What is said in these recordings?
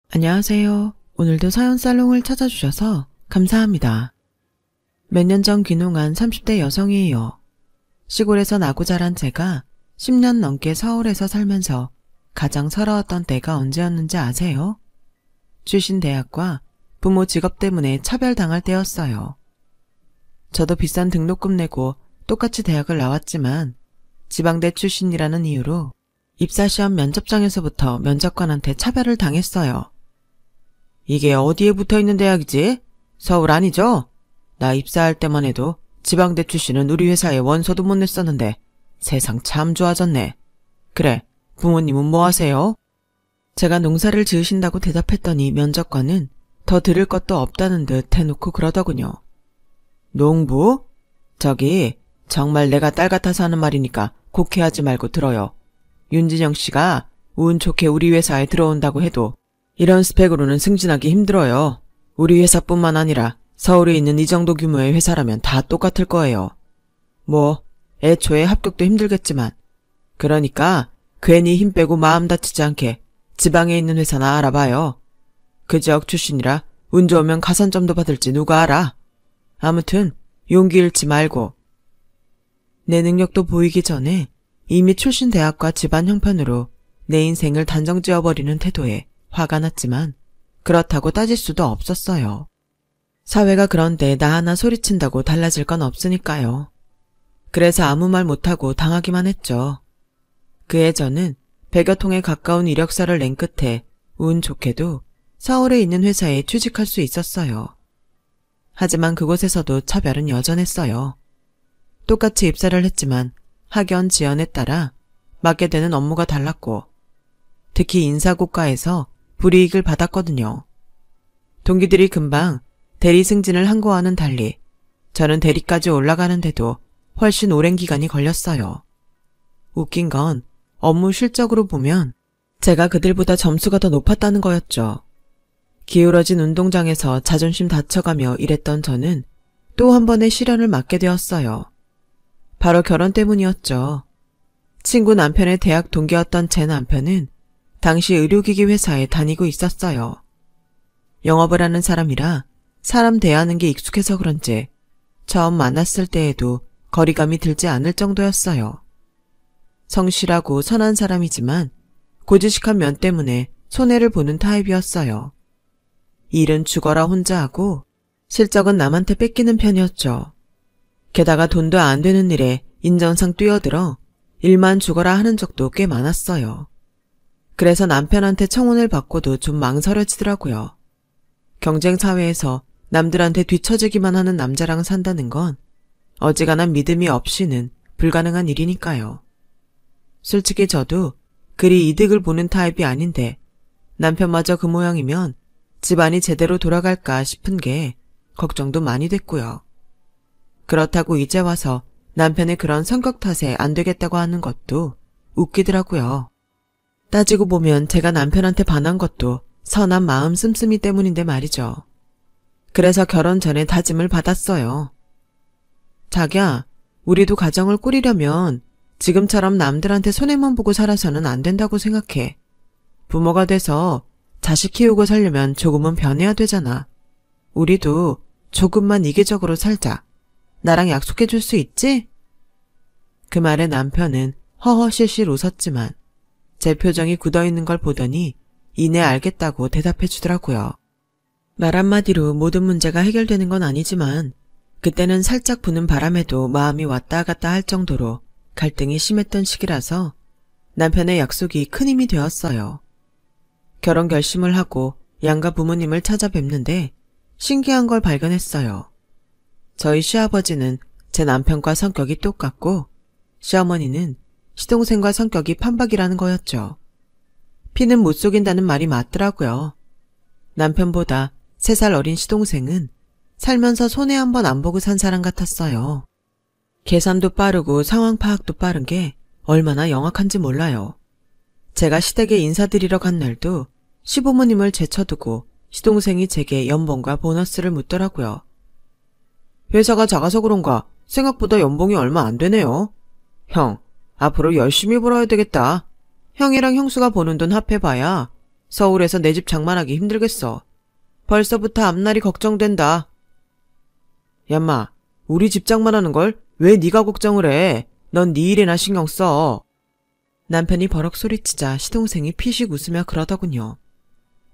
안녕하세요. 오늘도 사연 살롱을 찾아주셔서 감사합니다. 몇 년 전 귀농한 30대 여성이에요. 시골에서 나고 자란 제가 10년 넘게 서울에서 살면서 가장 서러웠던 때가 언제였는지 아세요? 출신 대학과 부모 직업 때문에 차별당할 때였어요. 저도 비싼 등록금 내고 똑같이 대학을 나왔지만 지방대 출신이라는 이유로 입사시험 면접장에서부터 면접관한테 차별을 당했어요. 이게 어디에 붙어있는 대학이지? 서울 아니죠? 나 입사할 때만 해도 지방대 출신은 우리 회사에 원서도 못 냈었는데 세상 참 좋아졌네. 그래, 부모님은 뭐 하세요? 제가 농사를 지으신다고 대답했더니 면접관은 더 들을 것도 없다는 듯 해놓고 그러더군요. 농부? 저기 정말 내가 딸 같아서 하는 말이니까 곡해하지 말고 들어요. 윤진영 씨가 운 좋게 우리 회사에 들어온다고 해도 이런 스펙으로는 승진하기 힘들어요. 우리 회사뿐만 아니라 서울에 있는 이 정도 규모의 회사라면 다 똑같을 거예요. 뭐 애초에 합격도 힘들겠지만 그러니까 괜히 힘 빼고 마음 다치지 않게 지방에 있는 회사나 알아봐요. 그 지역 출신이라 운 좋으면 가산점도 받을지 누가 알아. 아무튼 용기 잃지 말고. 내 능력도 보이기 전에 이미 출신 대학과 집안 형편으로 내 인생을 단정 지어버리는 태도에 화가 났지만 그렇다고 따질 수도 없었어요. 사회가 그런데 나 하나 소리친다고 달라질 건 없으니까요. 그래서 아무 말 못하고 당하기만 했죠. 그해 저는 100여 통에 가까운 이력서를 낸 끝에 운 좋게도 서울에 있는 회사에 취직할 수 있었어요. 하지만 그곳에서도 차별은 여전했어요. 똑같이 입사를 했지만 학연 지연에 따라 맡게 되는 업무가 달랐고 특히 인사고과에서 불이익을 받았거든요. 동기들이 금방 대리 승진을 한 거와는 달리 저는 대리까지 올라가는데도 훨씬 오랜 기간이 걸렸어요. 웃긴 건 업무 실적으로 보면 제가 그들보다 점수가 더 높았다는 거였죠. 기울어진 운동장에서 자존심 다쳐가며 일했던 저는 또 한 번의 시련을 맞게 되었어요. 바로 결혼 때문이었죠. 친구 남편의 대학 동기였던 제 남편은 당시 의료기기 회사에 다니고 있었어요. 영업을 하는 사람이라 사람 대하는 게 익숙해서 그런지 처음 만났을 때에도 거리감이 들지 않을 정도였어요. 성실하고 선한 사람이지만 고지식한 면 때문에 손해를 보는 타입이었어요. 일은 죽어라 혼자 하고 실적은 남한테 뺏기는 편이었죠. 게다가 돈도 안 되는 일에 인정상 뛰어들어 일만 죽어라 하는 적도 꽤 많았어요. 그래서 남편한테 청혼을 받고도 좀 망설여지더라고요. 경쟁사회에서 남들한테 뒤처지기만 하는 남자랑 산다는 건 어지간한 믿음이 없이는 불가능한 일이니까요. 솔직히 저도 그리 이득을 보는 타입이 아닌데 남편마저 그 모양이면 집안이 제대로 돌아갈까 싶은 게 걱정도 많이 됐고요. 그렇다고 이제 와서 남편의 그런 성격 탓에 안 되겠다고 하는 것도 웃기더라고요. 따지고 보면 제가 남편한테 반한 것도 선한 마음 씀씀이 때문인데 말이죠. 그래서 결혼 전에 다짐을 받았어요. 자기야, 우리도 가정을 꾸리려면 지금처럼 남들한테 손해만 보고 살아서는 안 된다고 생각해. 부모가 돼서 자식 키우고 살려면 조금은 변해야 되잖아. 우리도 조금만 이기적으로 살자. 나랑 약속해 줄 수 있지? 그 말에 남편은 허허실실 웃었지만 제 표정이 굳어있는 걸 보더니 이내 알겠다고 대답해 주더라고요. 말 한마디로 모든 문제가 해결되는 건 아니지만 그때는 살짝 부는 바람에도 마음이 왔다 갔다 할 정도로 갈등이 심했던 시기라서 남편의 약속이 큰 힘이 되었어요. 결혼 결심을 하고 양가 부모님을 찾아뵙는데 신기한 걸 발견했어요. 저희 시아버지는 제 남편과 성격이 똑같고 시어머니는 시동생과 성격이 판박이라는 거였죠. 피는 못 속인다는 말이 맞더라고요. 남편보다 3살 어린 시동생은 살면서 손해 한 번 안 보고 산 사람 같았어요. 계산도 빠르고 상황 파악도 빠른 게 얼마나 영악한지 몰라요. 제가 시댁에 인사드리러 간 날도 시부모님을 제쳐두고 시동생이 제게 연봉과 보너스를 묻더라고요. 회사가 작아서 그런가 생각보다 연봉이 얼마 안 되네요. 형, 앞으로 열심히 벌어야 되겠다. 형이랑 형수가 버는 돈 합해봐야 서울에서 내 집 장만하기 힘들겠어. 벌써부터 앞날이 걱정된다. 얌마, 우리 집 장만하는 걸 왜 네가 걱정을 해? 넌 네 일에나 신경 써. 남편이 버럭 소리치자 시동생이 피식 웃으며 그러더군요.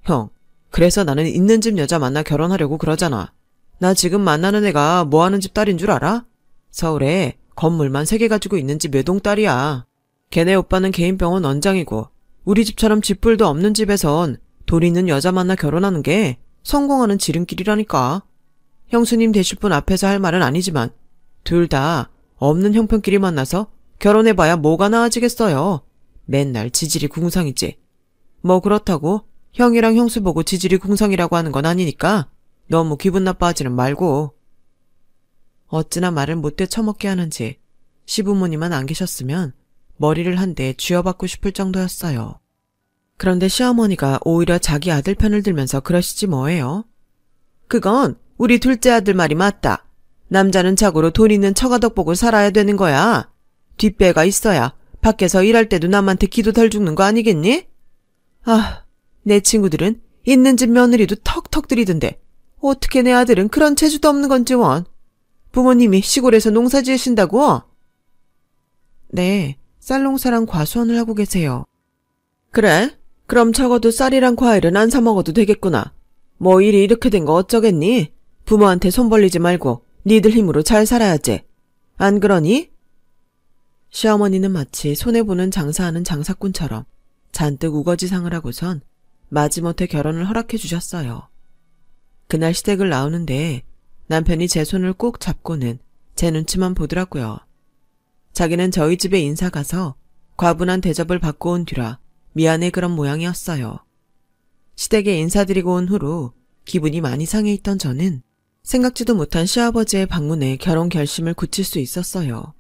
형, 그래서 나는 있는 집 여자 만나 결혼하려고 그러잖아. 나 지금 만나는 애가 뭐하는 집 딸인 줄 알아? 서울에 건물만 3개 가지고 있는 집 외동딸이야. 걔네 오빠는 개인병원 원장이고 우리 집처럼 집불도 없는 집에선 돈 있는 여자 만나 결혼하는 게 성공하는 지름길이라니까. 형수님 되실 분 앞에서 할 말은 아니지만 둘 다 없는 형편끼리 만나서 결혼해봐야 뭐가 나아지겠어요. 맨날 지질이 궁상이지. 뭐 그렇다고 형이랑 형수 보고 지질이 궁상이라고 하는 건 아니니까 너무 기분 나빠하지는 말고. 어찌나 말을 못돼 처먹게 하는지 시부모님만 안 계셨으면 머리를 한 대 쥐어받고 싶을 정도였어요. 그런데 시어머니가 오히려 자기 아들 편을 들면서 그러시지 뭐예요. 그건 우리 둘째 아들 말이 맞다. 남자는 자고로 돈 있는 처가덕 보고 살아야 되는 거야. 뒷배가 있어야 밖에서 일할 때도 남한테 기도 덜 죽는 거 아니겠니? 아, 내 친구들은 있는 집 며느리도 턱턱 들이던데 어떻게 내 아들은 그런 재주도 없는 건지 원. 부모님이 시골에서 농사 지으신다고? 네, 쌀농사랑 과수원을 하고 계세요. 그래? 그럼 적어도 쌀이랑 과일은 안 사 먹어도 되겠구나. 뭐 일이 이렇게 된 거 어쩌겠니? 부모한테 손 벌리지 말고 니들 힘으로 잘 살아야지. 안 그러니? 시어머니는 마치 손해보는 장사하는 장사꾼처럼 잔뜩 우거지상을 하고선 마지못해 결혼을 허락해 주셨어요. 그날 시댁을 나오는데 남편이 제 손을 꼭 잡고는 제 눈치만 보더라고요. 자기는 저희 집에 인사 가서 과분한 대접을 받고 온 뒤라 미안해 그런 모양이었어요. 시댁에 인사드리고 온 후로 기분이 많이 상해 있던 저는 생각지도 못한 시아버지의 방문에 결혼 결심을 굳힐 수 있었어요.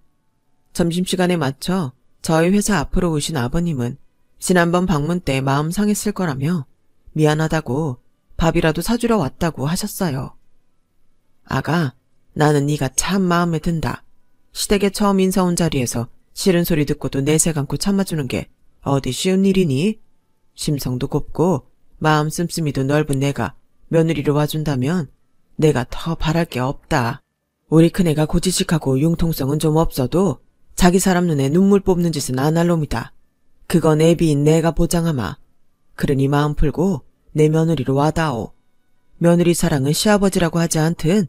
점심시간에 맞춰 저희 회사 앞으로 오신 아버님은 지난번 방문 때 마음 상했을 거라며 미안하다고 밥이라도 사주러 왔다고 하셨어요. 아가, 나는 네가 참 마음에 든다. 시댁에 처음 인사 온 자리에서 싫은 소리 듣고도 내색 않고 참아주는 게 어디 쉬운 일이니? 심성도 곱고 마음 씀씀이도 넓은 내가 며느리로 와준다면 내가 더 바랄 게 없다. 우리 큰애가 고지식하고 융통성은 좀 없어도 자기 사람 눈에 눈물 뽑는 짓은 안 할 놈이다. 그건 애비인 내가 보장하마. 그러니 마음 풀고 내 며느리로 와다오. 며느리 사랑은 시아버지라고 하지 않든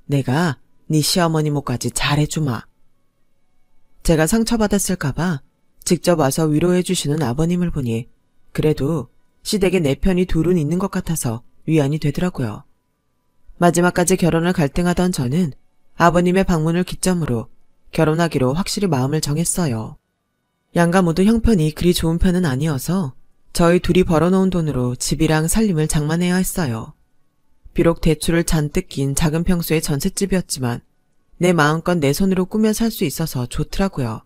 내가 네 시어머니 목까지 잘해주마. 제가 상처받았을까봐 직접 와서 위로해 주시는 아버님을 보니 그래도 시댁에 내 편이 둘은 있는 것 같아서 위안이 되더라고요. 마지막까지 결혼을 갈등하던 저는 아버님의 방문을 기점으로 결혼하기로 확실히 마음을 정했어요. 양가 모두 형편이 그리 좋은 편은 아니어서 저희 둘이 벌어놓은 돈으로 집이랑 살림을 장만해야 했어요. 비록 대출을 잔뜩 낀 작은 평수의 전셋집이었지만 내 마음껏 내 손으로 꾸며 살 수 있어서 좋더라고요.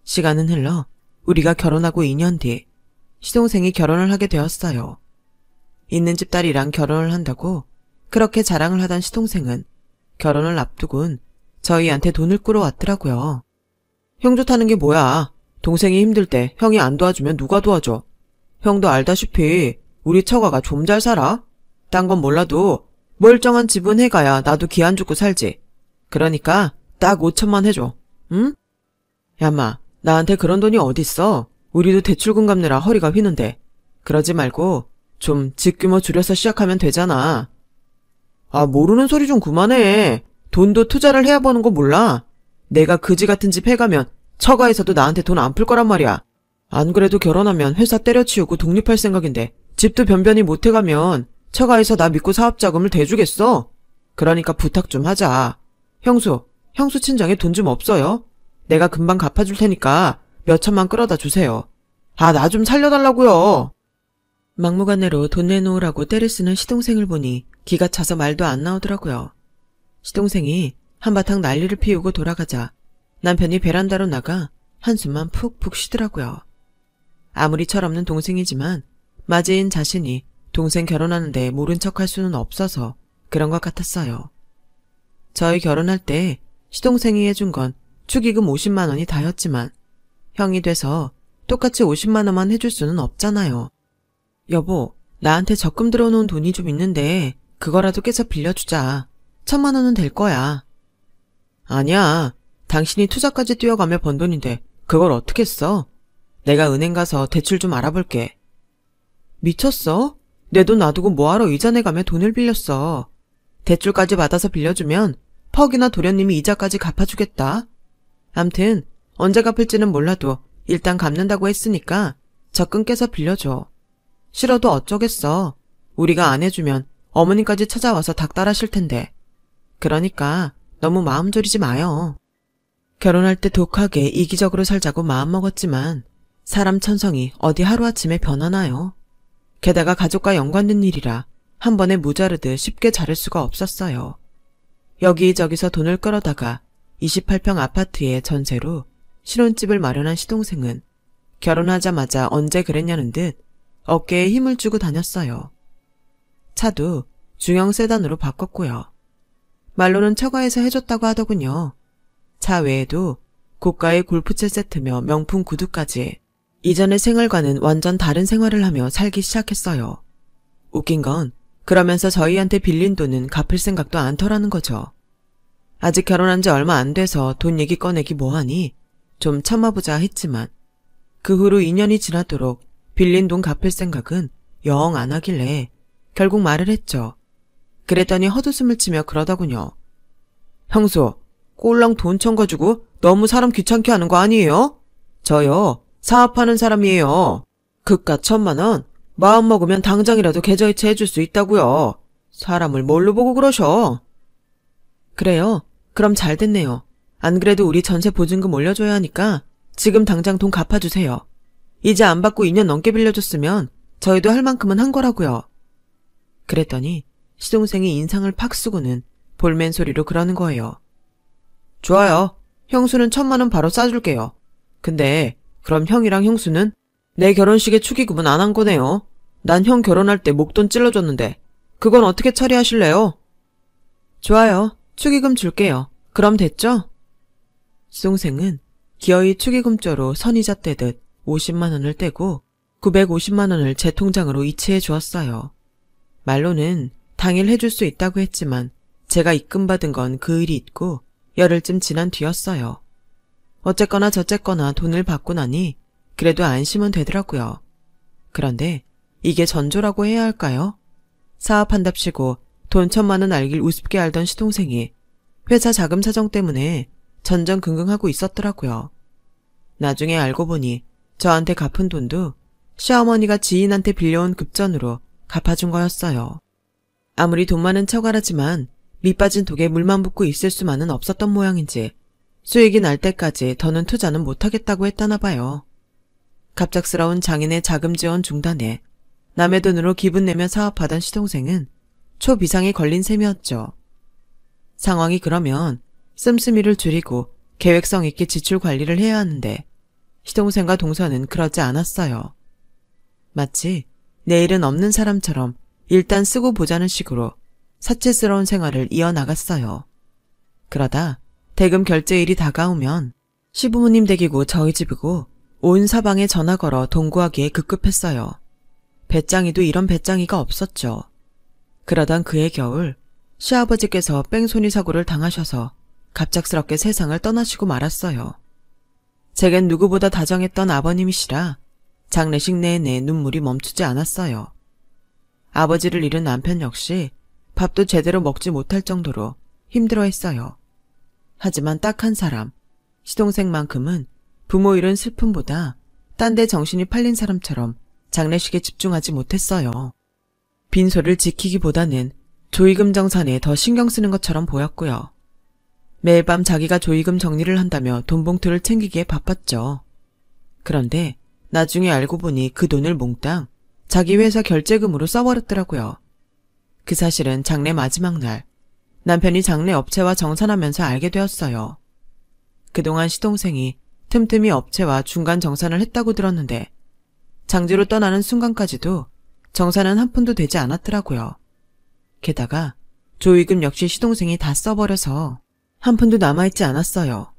시간은 흘러 우리가 결혼하고 2년 뒤 시동생이 결혼을 하게 되었어요. 있는 집 딸이랑 결혼을 한다고 그렇게 자랑을 하던 시동생은 결혼을 앞두곤 저희한테 돈을 꾸러 왔더라고요. 형 좋다는 게 뭐야. 동생이 힘들 때 형이 안 도와주면 누가 도와줘. 형도 알다시피 우리 처가가 좀 잘 살아. 딴 건 몰라도 멀쩡한 집은 해가야 나도 기 안 죽고 살지. 그러니까 딱 5천만 해줘. 응? 야마, 나한테 그런 돈이 어딨어. 우리도 대출금 갚느라 허리가 휘는데. 그러지 말고 좀 집규모 줄여서 시작하면 되잖아. 아, 모르는 소리 좀 그만해. 돈도 투자를 해야 버는 거 몰라. 내가 그지 같은 집 해가면 처가에서도 나한테 돈 안 풀 거란 말이야. 안 그래도 결혼하면 회사 때려치우고 독립할 생각인데 집도 변변히 못 해가면 처가에서 나 믿고 사업자금을 대주겠어? 그러니까 부탁 좀 하자. 형수 친정에 돈 좀 없어요? 내가 금방 갚아줄 테니까 몇 천만 끌어다 주세요. 아, 나 좀 살려달라고요. 막무가내로 돈 내놓으라고 떼를 쓰는 시동생을 보니 기가 차서 말도 안 나오더라고요. 시동생이 한바탕 난리를 피우고 돌아가자 남편이 베란다로 나가 한숨만 푹푹 쉬더라고요. 아무리 철없는 동생이지만 맞이인 자신이 동생 결혼하는데 모른 척할 수는 없어서 그런 것 같았어요. 저희 결혼할 때 시동생이 해준 건 축의금 50만 원이 다였지만 형이 돼서 똑같이 50만 원만 해줄 수는 없잖아요. 여보, 나한테 적금 들어놓은 돈이 좀 있는데 그거라도 깨서 빌려주자. 1,000만 원은 될 거야. 아니야. 당신이 투자까지 뛰어가며 번 돈인데 그걸 어떻게 써? 내가 은행 가서 대출 좀 알아볼게. 미쳤어? 내 돈 놔두고 뭐하러 이자 내가며 돈을 빌렸어. 대출까지 받아서 빌려주면 퍽이나 도련님이 이자까지 갚아주겠다. 암튼 언제 갚을지는 몰라도 일단 갚는다고 했으니까 적금 깨서 빌려줘. 싫어도 어쩌겠어. 우리가 안 해주면 어머님까지 찾아와서 닥달하실 텐데. 그러니까 너무 마음 졸이지 마요. 결혼할 때 독하게 이기적으로 살자고 마음먹었지만 사람 천성이 어디 하루아침에 변하나요? 게다가 가족과 연관된 일이라 한 번에 무자르듯 쉽게 자를 수가 없었어요. 여기저기서 돈을 끌어다가 28평 아파트에 전세로 신혼집을 마련한 시동생은 결혼하자마자 언제 그랬냐는 듯 어깨에 힘을 주고 다녔어요. 차도 중형 세단으로 바꿨고요. 말로는 처가에서 해줬다고 하더군요. 차 외에도 고가의 골프채 세트며 명품 구두까지. 이전의 생활과는 완전 다른 생활을 하며 살기 시작했어요. 웃긴 건 그러면서 저희한테 빌린 돈은 갚을 생각도 않더라는 거죠. 아직 결혼한 지 얼마 안 돼서 돈 얘기 꺼내기 뭐하니 좀 참아보자 했지만 그 후로 2년이 지나도록 빌린 돈 갚을 생각은 영 안 하길래 결국 말을 했죠. 그랬더니 헛웃음을 치며 그러더군요. 형수, 꼴랑 돈 청가지고 너무 사람 귀찮게 하는 거 아니에요? 저요, 사업하는 사람이에요. 그깟 1,000만 원 마음먹으면 당장이라도 계좌이체 해줄 수 있다고요. 사람을 뭘로 보고 그러셔? 그래요. 그럼 잘 됐네요. 안 그래도 우리 전세 보증금 올려줘야 하니까 지금 당장 돈 갚아주세요. 이제 안 받고 2년 넘게 빌려줬으면 저희도 할 만큼은 한 거라고요. 그랬더니 시동생이 인상을 팍 쓰고는 볼멘 소리로 그러는 거예요. 좋아요. 형수는 1,000만 원 바로 싸줄게요. 근데 그럼 형이랑 형수는 내 결혼식에 축의금은 안 한 거네요. 난 형 결혼할 때 목돈 찔러줬는데 그건 어떻게 처리하실래요? 좋아요. 축의금 줄게요. 그럼 됐죠? 시동생은 기어이 축의금조로 선이자 떼듯 50만 원을 떼고 950만 원을 제 통장으로 이체해 주었어요. 말로는 당일 해줄 수 있다고 했지만 제가 입금받은 건 그 일이 있고 열흘쯤 지난 뒤였어요. 어쨌거나 저쨌거나 돈을 받고 나니 그래도 안심은 되더라고요. 그런데 이게 전조라고 해야 할까요? 사업한답시고 돈 1,000만 원 알길 우습게 알던 시동생이 회사 자금 사정 때문에 전전긍긍하고 있었더라고요. 나중에 알고 보니 저한테 갚은 돈도 시어머니가 지인한테 빌려온 급전으로 갚아준 거였어요. 아무리 돈 많은 처가라지만 밑빠진 독에 물만 붓고 있을 수만은 없었던 모양인지 수익이 날 때까지 더는 투자는 못하겠다고 했다나 봐요. 갑작스러운 장인의 자금 지원 중단에 남의 돈으로 기분 내며 사업하던 시동생은 초비상에 걸린 셈이었죠. 상황이 그러면 씀씀이를 줄이고 계획성 있게 지출 관리를 해야 하는데 시동생과 동서는 그러지 않았어요. 마치 내일은 없는 사람처럼 일단 쓰고 보자는 식으로 사치스러운 생활을 이어나갔어요. 그러다 대금 결제일이 다가오면 시부모님 댁이고 저희 집이고 온 사방에 전화 걸어 돈 구하기에 급급했어요. 배짱이도 이런 배짱이가 없었죠. 그러던 그해 겨울 시아버지께서 뺑소니 사고를 당하셔서 갑작스럽게 세상을 떠나시고 말았어요. 제겐 누구보다 다정했던 아버님이시라 장례식 내내 눈물이 멈추지 않았어요. 아버지를 잃은 남편 역시 밥도 제대로 먹지 못할 정도로 힘들어했어요. 하지만 딱 한 사람, 시동생만큼은 부모 잃은 슬픔보다 딴 데 정신이 팔린 사람처럼 장례식에 집중하지 못했어요. 빈소를 지키기보다는 조의금 정산에 더 신경 쓰는 것처럼 보였고요. 매일 밤 자기가 조의금 정리를 한다며 돈봉투를 챙기기에 바빴죠. 그런데 나중에 알고 보니 그 돈을 몽땅 자기 회사 결제금으로 써버렸더라고요. 그 사실은 장례 마지막 날 남편이 장례 업체와 정산하면서 알게 되었어요. 그동안 시동생이 틈틈이 업체와 중간 정산을 했다고 들었는데 장지로 떠나는 순간까지도 정산은 한 푼도 되지 않았더라고요. 게다가 조의금 역시 시동생이 다 써버려서 한 푼도 남아있지 않았어요.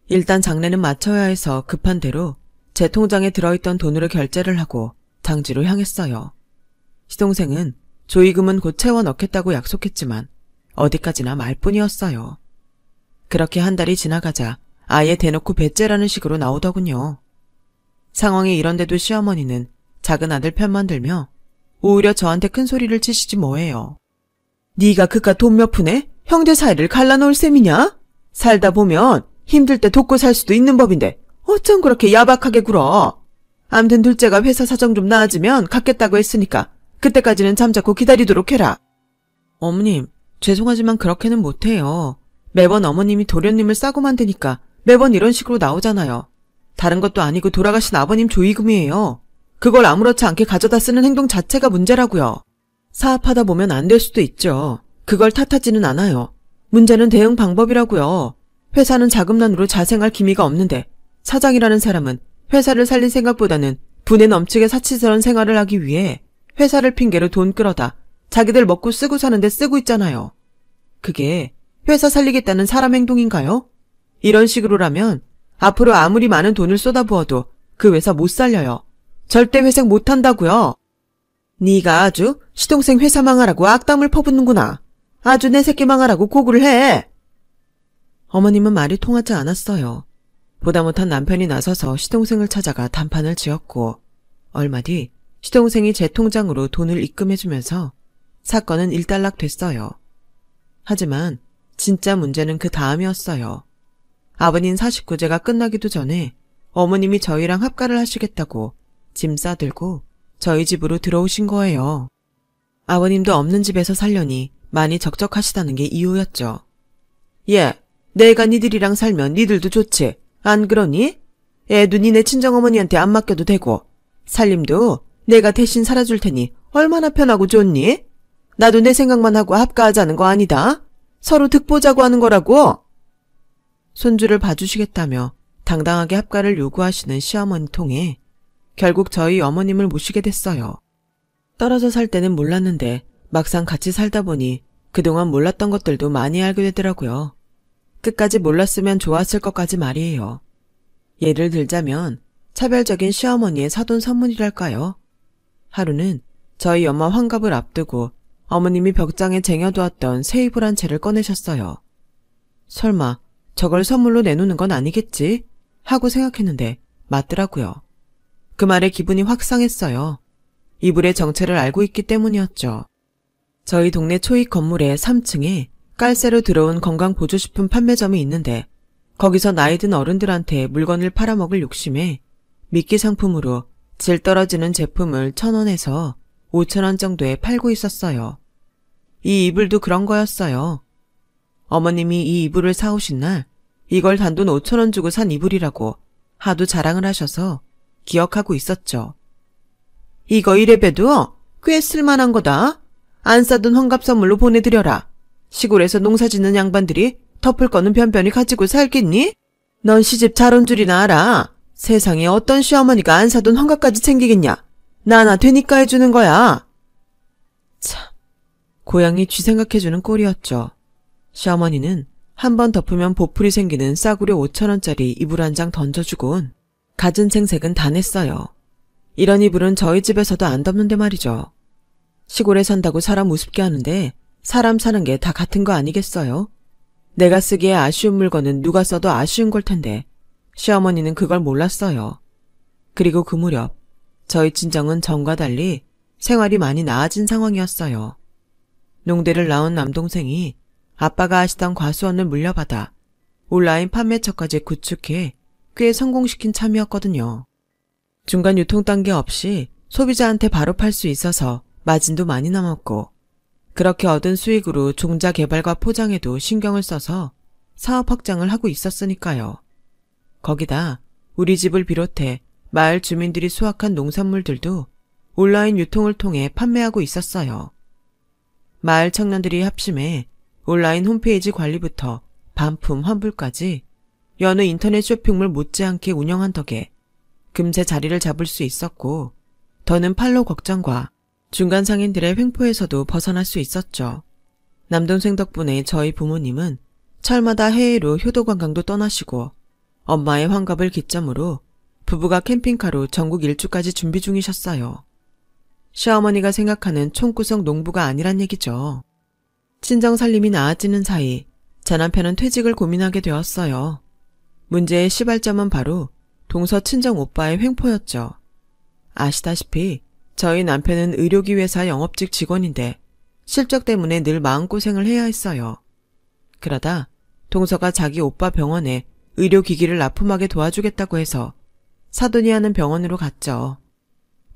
일단 장례는 마쳐야 해서 급한 대로 제 통장에 들어있던 돈으로 결제를 하고 장지로 향했어요. 시동생은 조의금은 곧 채워 넣겠다고 약속했지만 어디까지나 말뿐이었어요. 그렇게 한 달이 지나가자 아예 대놓고 배째라는 식으로 나오더군요. 상황이 이런데도 시어머니는 작은 아들 편만 들며 오히려 저한테 큰 소리를 치시지 뭐예요. 네가 그깟 돈 몇 푼에 형제 사이를 갈라놓을 셈이냐? 살다 보면 힘들 때 돕고 살 수도 있는 법인데 어쩜 그렇게 야박하게 굴어. 암튼 둘째가 회사 사정 좀 나아지면 갖겠다고 했으니까 그때까지는 잠자코 기다리도록 해라. 어머님, 죄송하지만 그렇게는 못해요. 매번 어머님이 도련님을 싸고 만드니까 매번 이런 식으로 나오잖아요. 다른 것도 아니고 돌아가신 아버님 조의금이에요. 그걸 아무렇지 않게 가져다 쓰는 행동 자체가 문제라고요. 사업하다 보면 안 될 수도 있죠. 그걸 탓하지는 않아요. 문제는 대응 방법이라고요. 회사는 자금난으로 자생할 기미가 없는데 사장이라는 사람은 회사를 살릴 생각보다는 분에 넘치게 사치스러운 생활을 하기 위해 회사를 핑계로 돈 끌어다 자기들 먹고 쓰고 사는데 쓰고 있잖아요. 그게 회사 살리겠다는 사람 행동인가요? 이런 식으로라면 앞으로 아무리 많은 돈을 쏟아부어도 그 회사 못 살려요. 절대 회생 못한다고요. 네가 아주 시동생 회사 망하라고 악담을 퍼붓는구나. 아주 내 새끼 망하라고 고구를 해. 어머님은 말이 통하지 않았어요. 보다 못한 남편이 나서서 시동생을 찾아가 단판을 지었고 얼마 뒤 시동생이 제 통장으로 돈을 입금해주면서 사건은 일단락됐어요. 하지만 진짜 문제는 그 다음이었어요. 아버님 49제가 끝나기도 전에 어머님이 저희랑 합가를 하시겠다고 짐 싸들고 저희 집으로 들어오신 거예요. 아버님도 없는 집에서 살려니 많이 적적하시다는 게 이유였죠. 예, 내가 니들이랑 살면 니들도 좋지. 안 그러니? 애도 니네 친정어머니한테 안 맡겨도 되고 살림도 내가 대신 살아줄 테니 얼마나 편하고 좋니? 나도 내 생각만 하고 합가하자는 거 아니다. 서로 득보자고 하는 거라고. 손주를 봐주시겠다며 당당하게 합가를 요구하시는 시어머니 통해 결국 저희 어머님을 모시게 됐어요. 떨어져 살 때는 몰랐는데 막상 같이 살다 보니 그동안 몰랐던 것들도 많이 알게 되더라고요. 끝까지 몰랐으면 좋았을 것까지 말이에요. 예를 들자면 차별적인 시어머니의 사돈 선물이랄까요. 하루는 저희 엄마 환갑을 앞두고 어머님이 벽장에 쟁여두었던 새 이불 한 채를 꺼내셨어요. 설마 저걸 선물로 내놓는 건 아니겠지? 하고 생각했는데 맞더라고요. 그 말에 기분이 확 상했어요. 이불의 정체를 알고 있기 때문이었죠. 저희 동네 초입 건물의 3층에 깔새로 들어온 건강보조식품 판매점이 있는데 거기서 나이든 어른들한테 물건을 팔아먹을 욕심에 미끼 상품으로 질 떨어지는 제품을 1,000원에서 5,000원 정도에 팔고 있었어요. 이 이불도 그런 거였어요. 어머님이 이 이불을 사오신 날 이걸 단돈 5,000원 주고 산 이불이라고 하도 자랑을 하셔서 기억하고 있었죠. 이거 이래봬도 꽤 쓸만한 거다. 안 싸던 환갑 선물로 보내드려라. 시골에서 농사 짓는 양반들이 덮을 거는 변변히 가지고 살겠니? 넌 시집 잘 온 줄이나 알아. 세상에 어떤 시어머니가 안 사돈 환갑까지 챙기겠냐. 나나 되니까 해주는 거야. 참, 고양이 쥐 생각해주는 꼴이었죠. 시어머니는 한 번 덮으면 보풀이 생기는 싸구려 5,000원짜리 이불 한 장 던져주곤 갖은 생색은 다 냈어요. 이런 이불은 저희 집에서도 안 덮는데 말이죠. 시골에 산다고 사람 우습게 하는데 사람 사는 게 다 같은 거 아니겠어요? 내가 쓰기에 아쉬운 물건은 누가 써도 아쉬운 걸 텐데 시어머니는 그걸 몰랐어요. 그리고 그 무렵 저희 친정은 전과 달리 생활이 많이 나아진 상황이었어요. 농대를 나온 남동생이 아빠가 하시던 과수원을 물려받아 온라인 판매처까지 구축해 꽤 성공시킨 참이었거든요. 중간 유통 단계 없이 소비자한테 바로 팔 수 있어서 마진도 많이 남았고 그렇게 얻은 수익으로 종자 개발과 포장에도 신경을 써서 사업 확장을 하고 있었으니까요. 거기다 우리 집을 비롯해 마을 주민들이 수확한 농산물들도 온라인 유통을 통해 판매하고 있었어요. 마을 청년들이 합심해 온라인 홈페이지 관리부터 반품 환불까지 여느 인터넷 쇼핑몰 못지않게 운영한 덕에 금세 자리를 잡을 수 있었고 더는 팔로우 걱정과 중간 상인들의 횡포에서도 벗어날 수 있었죠. 남동생 덕분에 저희 부모님은 철마다 해외로 효도 관광도 떠나시고 엄마의 환갑을 기점으로 부부가 캠핑카로 전국 일주까지 준비 중이셨어요. 시어머니가 생각하는 총구석 농부가 아니란 얘기죠. 친정 살림이 나아지는 사이 제 남편은 퇴직을 고민하게 되었어요. 문제의 시발점은 바로 동서 친정 오빠의 횡포였죠. 아시다시피 저희 남편은 의료기 회사 영업직 직원인데 실적 때문에 늘 마음고생을 해야 했어요. 그러다 동서가 자기 오빠 병원에 의료기기를 납품하게 도와주겠다고 해서 사돈이 하는 병원으로 갔죠.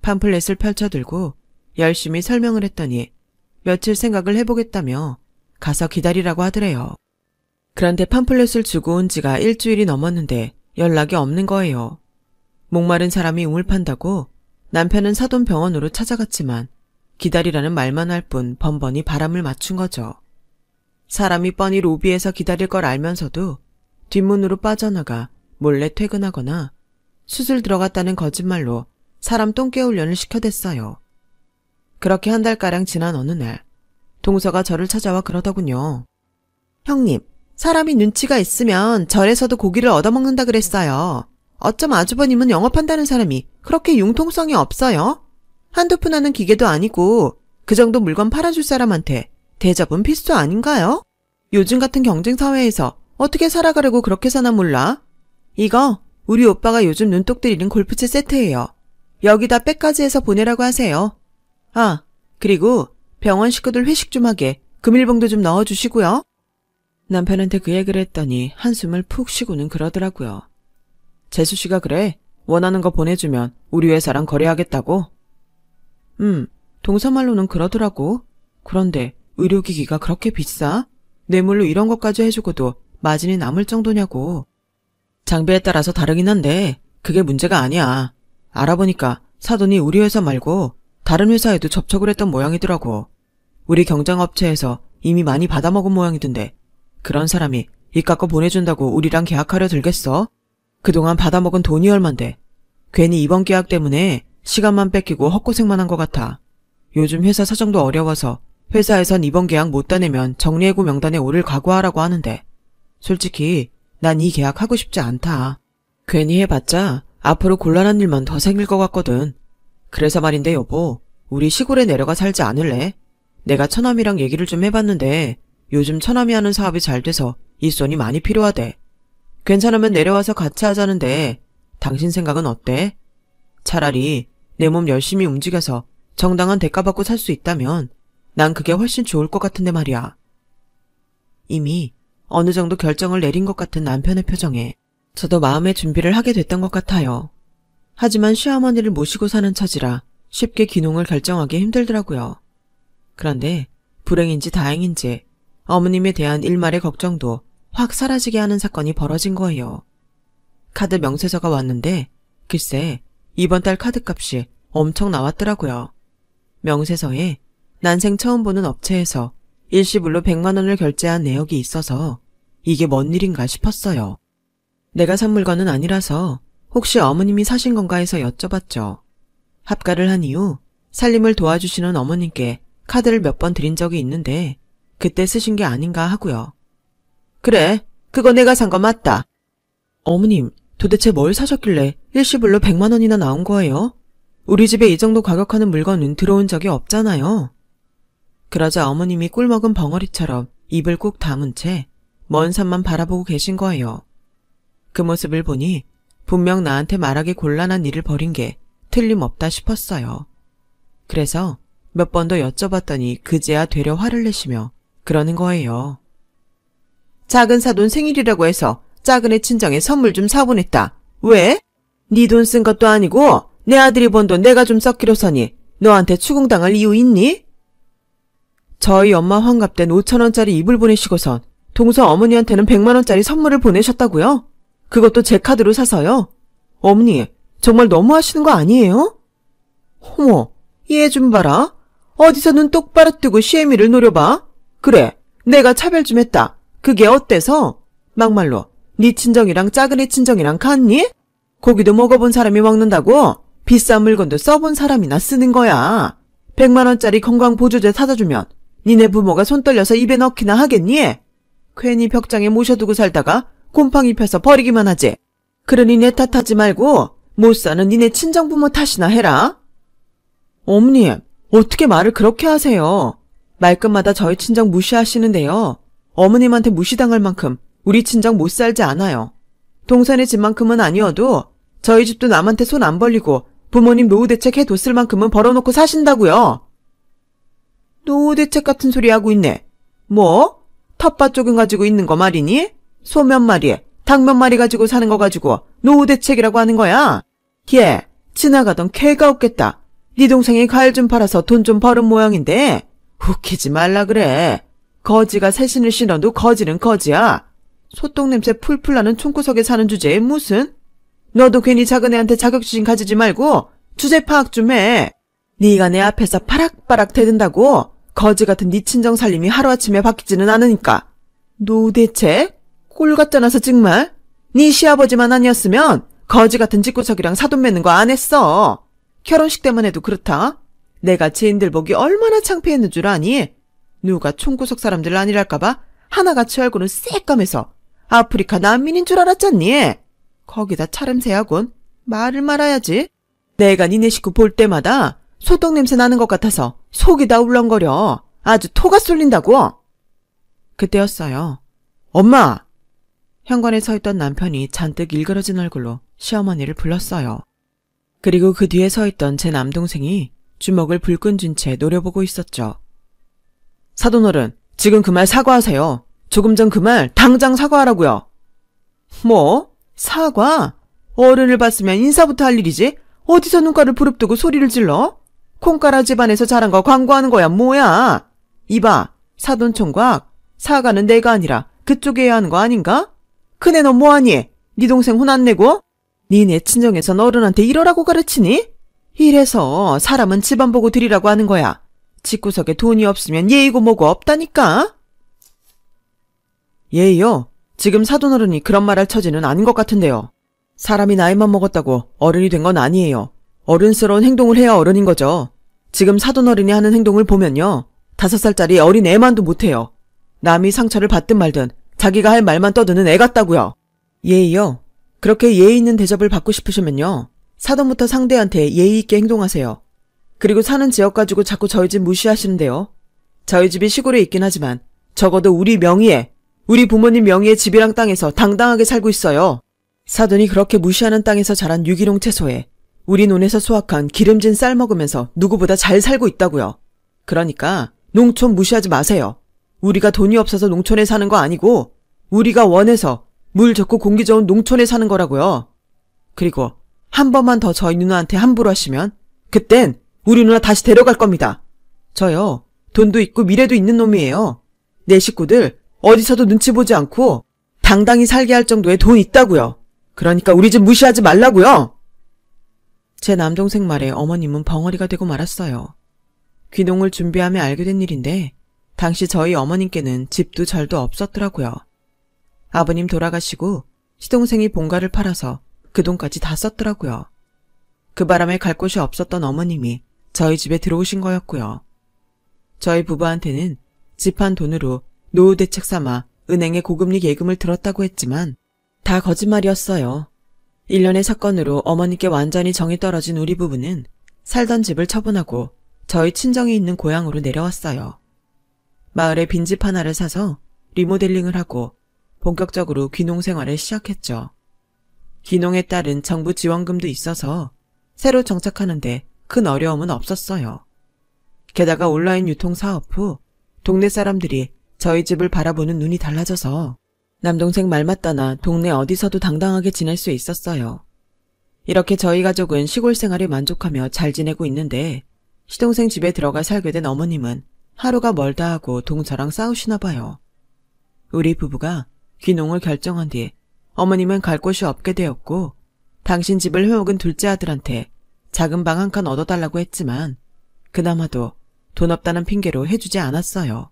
팜플렛을 펼쳐들고 열심히 설명을 했더니 며칠 생각을 해보겠다며 가서 기다리라고 하더래요. 그런데 팜플렛을 주고 온 지가 일주일이 넘었는데 연락이 없는 거예요. 목마른 사람이 우물 판다고 남편은 사돈 병원으로 찾아갔지만 기다리라는 말만 할 뿐 번번이 바람을 맞춘 거죠. 사람이 뻔히 로비에서 기다릴 걸 알면서도 뒷문으로 빠져나가 몰래 퇴근하거나 수술 들어갔다는 거짓말로 사람 똥개훈련을 시켜댔어요. 그렇게 한 달가량 지난 어느 날 동서가 저를 찾아와 그러더군요. 형님, 사람이 눈치가 있으면 절에서도 고기를 얻어먹는다 그랬어요. 어쩜 아주버님은 영업한다는 사람이 그렇게 융통성이 없어요? 한두 푼 하는 기계도 아니고 그 정도 물건 팔아줄 사람한테 대접은 필수 아닌가요? 요즘 같은 경쟁사회에서 어떻게 살아가려고 그렇게 사나 몰라? 이거 우리 오빠가 요즘 눈독 들이는 골프채 세트예요. 여기다 백까지 해서 보내라고 하세요. 아, 그리고 병원 식구들 회식 좀 하게 금일봉도 좀 넣어주시고요. 남편한테 그 얘기를 했더니 한숨을 푹 쉬고는 그러더라고요. 재수씨가 그래? 원하는 거 보내주면 우리 회사랑 거래하겠다고? 동서말로는 그러더라고. 그런데 의료기기가 그렇게 비싸? 뇌물로 이런 것까지 해주고도 마진이 남을 정도냐고. 장비에 따라서 다르긴 한데 그게 문제가 아니야. 알아보니까 사돈이 우리 회사 말고 다른 회사에도 접촉을 했던 모양이더라고. 우리 경쟁업체에서 이미 많이 받아먹은 모양이던데 그런 사람이 이 깎아 보내준다고 우리랑 계약하려 들겠어? 그동안 받아먹은 돈이 얼만데 괜히 이번 계약 때문에 시간만 뺏기고 헛고생만 한 것 같아. 요즘 회사 사정도 어려워서 회사에선 이번 계약 못 따내면 정리해고 명단에 오를 각오하라고 하는데 솔직히 난 이 계약 하고 싶지 않다. 괜히 해봤자 앞으로 곤란한 일만 더 생길 것 같거든. 그래서 말인데 여보, 우리 시골에 내려가 살지 않을래? 내가 처남이랑 얘기를 좀 해봤는데 요즘 처남이 하는 사업이 잘 돼서 일손이 많이 필요하대. 괜찮으면 내려와서 같이 하자는데 당신 생각은 어때? 차라리 내 몸 열심히 움직여서 정당한 대가 받고 살 수 있다면 난 그게 훨씬 좋을 것 같은데 말이야. 이미 어느 정도 결정을 내린 것 같은 남편의 표정에 저도 마음의 준비를 하게 됐던 것 같아요. 하지만 시어머니를 모시고 사는 처지라 쉽게 귀농을 결정하기 힘들더라고요. 그런데 불행인지 다행인지 어머님에 대한 일말의 걱정도 확 사라지게 하는 사건이 벌어진 거예요. 카드 명세서가 왔는데 글쎄 이번 달 카드값이 엄청 나왔더라고요. 명세서에 난생 처음 보는 업체에서 일시불로 100만 원을 결제한 내역이 있어서 이게 뭔 일인가 싶었어요. 내가 산 물건은 아니라서 혹시 어머님이 사신 건가 해서 여쭤봤죠. 합가를 한 이후 살림을 도와주시는 어머님께 카드를 몇 번 드린 적이 있는데 그때 쓰신 게 아닌가 하고요. 그래, 그거 내가 산 거 맞다. 어머님, 도대체 뭘 사셨길래 일시불로 100만 원이나 나온 거예요? 우리 집에 이 정도 가격하는 물건은 들어온 적이 없잖아요. 그러자 어머님이 꿀먹은 벙어리처럼 입을 꾹 다문 채 먼 산만 바라보고 계신 거예요. 그 모습을 보니 분명 나한테 말하기 곤란한 일을 벌인 게 틀림없다 싶었어요. 그래서 몇 번 더 여쭤봤더니 그제야 되려 화를 내시며 그러는 거예요. 작은 사돈 생일이라고 해서 작은 애 친정에 선물 좀 사보냈다. 왜? 네 돈 쓴 것도 아니고 내 아들이 번 돈 내가 좀 썩기로서니 너한테 추궁당할 이유 있니? 저희 엄마 환갑 땐 5,000원짜리 이불 보내시고선 동서 어머니한테는 100만 원짜리 선물을 보내셨다고요? 그것도 제 카드로 사서요? 어머니, 정말 너무하시는 거 아니에요? 어머, 얘 좀 봐라. 어디서 눈 똑바로 뜨고 시애미를 노려봐. 그래, 내가 차별 좀 했다. 그게 어때서? 막말로 네 친정이랑 작은 애 친정이랑 같니? 고기도 먹어본 사람이 먹는다고? 비싼 물건도 써본 사람이나 쓰는 거야. 100만 원짜리 건강보조제 사다 주면 니네 부모가 손 떨려서 입에 넣기나 하겠니? 괜히 벽장에 모셔두고 살다가 곰팡이 펴서 버리기만 하지. 그러니 내 탓하지 말고 못 사는 니네 친정부모 탓이나 해라. 어머님, 어떻게 말을 그렇게 하세요? 말끝마다 저희 친정 무시하시는데요. 어머님한테 무시당할 만큼 우리 친정 못 살지 않아요. 동선의 집만큼은 아니어도 저희 집도 남한테 손 안 벌리고 부모님 노후대책 해뒀을 만큼은 벌어놓고 사신다고요. 노후대책 같은 소리 하고 있네. 뭐? 텃밭 조금 가지고 있는 거 말이니? 소 몇 마리, 닭 몇 마리 가지고 사는 거 가지고 노후대책이라고 하는 거야? 걔 지나가던 개가 없겠다. 네 동생이 과일 좀 팔아서 돈 좀 벌은 모양인데 웃기지 말라 그래. 거지가 새신을 신어도 거지는 거지야. 소똥 냄새 풀풀 나는 총구석에 사는 주제에 무슨? 너도 괜히 작은 애한테 자격지심 가지지 말고 주제 파악 좀 해. 네가 내 앞에서 파락파락 대든다고 거지 같은 네 친정 살림이 하루아침에 바뀌지는 않으니까. 노대체? 꼴 같잖아서 정말. 네 시아버지만 아니었으면 거지 같은 집구석이랑 사돈 맺는 거 안 했어. 결혼식 때만 해도 그렇다. 내가 지인들 보기 얼마나 창피했는 줄 아니? 누가 총구석 사람들 아니랄까봐 하나같이 얼굴은 새까매서 아프리카 난민인 줄 알았잖니? 거기다 차림새하곤 말을 말아야지. 내가 니네 식구 볼 때마다 소똥 냄새 나는 것 같아서 속이 다 울렁거려. 아주 토가 쏠린다고. 그때였어요. 엄마! 현관에 서 있던 남편이 잔뜩 일그러진 얼굴로 시어머니를 불렀어요. 그리고 그 뒤에 서 있던 제 남동생이 주먹을 불끈 쥔 채 노려보고 있었죠. 사돈어른, 지금 그 말 사과하세요. 조금 전 그 말 당장 사과하라고요. 뭐? 사과? 어른을 봤으면 인사부터 할 일이지? 어디서 눈가를 부릅뜨고 소리를 질러? 콩가라 집안에서 자란 거 광고하는 거야 뭐야? 이봐, 사돈총각, 사과는 내가 아니라 그쪽이 해야 하는 거 아닌가? 큰애 너 뭐하니? 네 동생 혼 안 내고? 니네 친정에선 어른한테 이러라고 가르치니? 이래서 사람은 집안 보고 드리라고 하는 거야. 집구석에 돈이 없으면 예의고 뭐고 없다니까? 예의요? 지금 사돈어른이 그런 말 할 처지는 아닌 것 같은데요. 사람이 나이만 먹었다고 어른이 된 건 아니에요. 어른스러운 행동을 해야 어른인 거죠. 지금 사돈어른이 하는 행동을 보면요. 5살짜리 어린 애만도 못해요. 남이 상처를 받든 말든 자기가 할 말만 떠드는 애 같다고요. 예의요? 그렇게 예의 있는 대접을 받고 싶으시면요. 사돈부터 상대한테 예의 있게 행동하세요. 그리고 사는 지역 가지고 자꾸 저희 집 무시하시는데요. 저희 집이 시골에 있긴 하지만 적어도 우리 명의에, 우리 부모님 명의의 집이랑 땅에서 당당하게 살고 있어요. 사돈이 그렇게 무시하는 땅에서 자란 유기농 채소에 우리 논에서 수확한 기름진 쌀 먹으면서 누구보다 잘 살고 있다고요. 그러니까 농촌 무시하지 마세요. 우리가 돈이 없어서 농촌에 사는 거 아니고 우리가 원해서 물 좋고 공기 좋은 농촌에 사는 거라고요. 그리고 한 번만 더 저희 누나한테 함부로 하시면 그땐 우리 누나 다시 데려갈 겁니다. 저요, 돈도 있고 미래도 있는 놈이에요. 내 식구들 어디서도 눈치 보지 않고 당당히 살게 할 정도의 돈 있다고요. 그러니까 우리 집 무시하지 말라고요. 제 남동생 말에 어머님은 벙어리가 되고 말았어요. 귀농을 준비하며 알게 된 일인데 당시 저희 어머님께는 집도 절도 없었더라고요. 아버님 돌아가시고 시동생이 본가를 팔아서 그 돈까지 다 썼더라고요. 그 바람에 갈 곳이 없었던 어머님이 저희 집에 들어오신 거였고요. 저희 부부한테는 집 한 돈으로 노후대책 삼아 은행에 고금리 예금을 들었다고 했지만 다 거짓말이었어요. 1년의 사건으로 어머니께 완전히 정이 떨어진 우리 부부는 살던 집을 처분하고 저희 친정이 있는 고향으로 내려왔어요. 마을에 빈집 하나를 사서 리모델링을 하고 본격적으로 귀농 생활을 시작했죠. 귀농에 따른 정부 지원금도 있어서 새로 정착하는데 큰 어려움은 없었어요. 게다가 온라인 유통 사업 후 동네 사람들이 저희 집을 바라보는 눈이 달라져서 남동생 말 맞다나 동네 어디서도 당당하게 지낼 수 있었어요. 이렇게 저희 가족은 시골 생활에 만족하며 잘 지내고 있는데 시동생 집에 들어가 살게 된 어머님은 하루가 멀다 하고 동서랑 싸우시나 봐요. 우리 부부가 귀농을 결정한 뒤 어머님은 갈 곳이 없게 되었고 당신 집을 해먹은 둘째 아들한테 작은 방 한 칸 얻어달라고 했지만 그나마도 돈 없다는 핑계로 해주지 않았어요.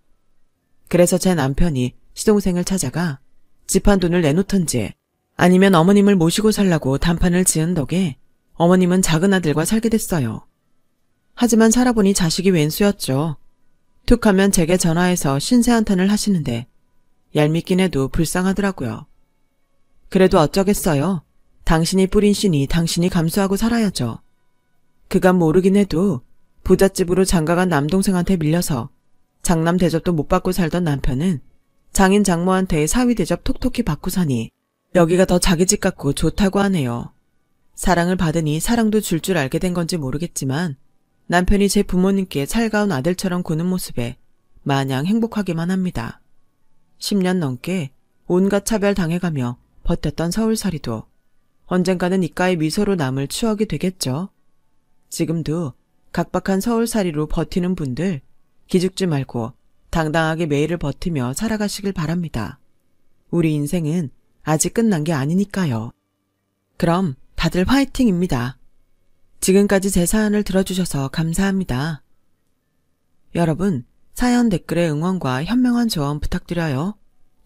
그래서 제 남편이 시동생을 찾아가 집 한 돈을 내놓던지 아니면 어머님을 모시고 살라고 단판을 지은 덕에 어머님은 작은 아들과 살게 됐어요. 하지만 살아보니 자식이 웬수였죠. 툭 하면 제게 전화해서 신세 한탄을 하시는데 얄밉긴 해도 불쌍하더라고요. 그래도 어쩌겠어요. 당신이 뿌린 씨니 당신이 감수하고 살아야죠. 그간 모르긴 해도 부잣집으로 장가간 남동생한테 밀려서 장남 대접도 못 받고 살던 남편은 장인 장모한테 사위 대접 톡톡히 받고 사니 여기가 더 자기 집 같고 좋다고 하네요. 사랑을 받으니 사랑도 줄 줄 알게 된 건지 모르겠지만 남편이 제 부모님께 살가운 아들처럼 구는 모습에 마냥 행복하기만 합니다. 10년 넘게 온갖 차별 당해가며 버텼던 서울살이도 언젠가는 이가의 미소로 남을 추억이 되겠죠. 지금도 각박한 서울살이로 버티는 분들 기죽지 말고 당당하게 매일을 버티며 살아가시길 바랍니다. 우리 인생은 아직 끝난 게 아니니까요. 그럼 다들 화이팅입니다. 지금까지 제 사연을 들어주셔서 감사합니다. 여러분, 사연 댓글에 응원과 현명한 조언 부탁드려요.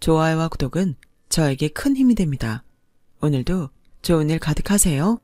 좋아요와 구독은 저에게 큰 힘이 됩니다. 오늘도 좋은 일 가득하세요.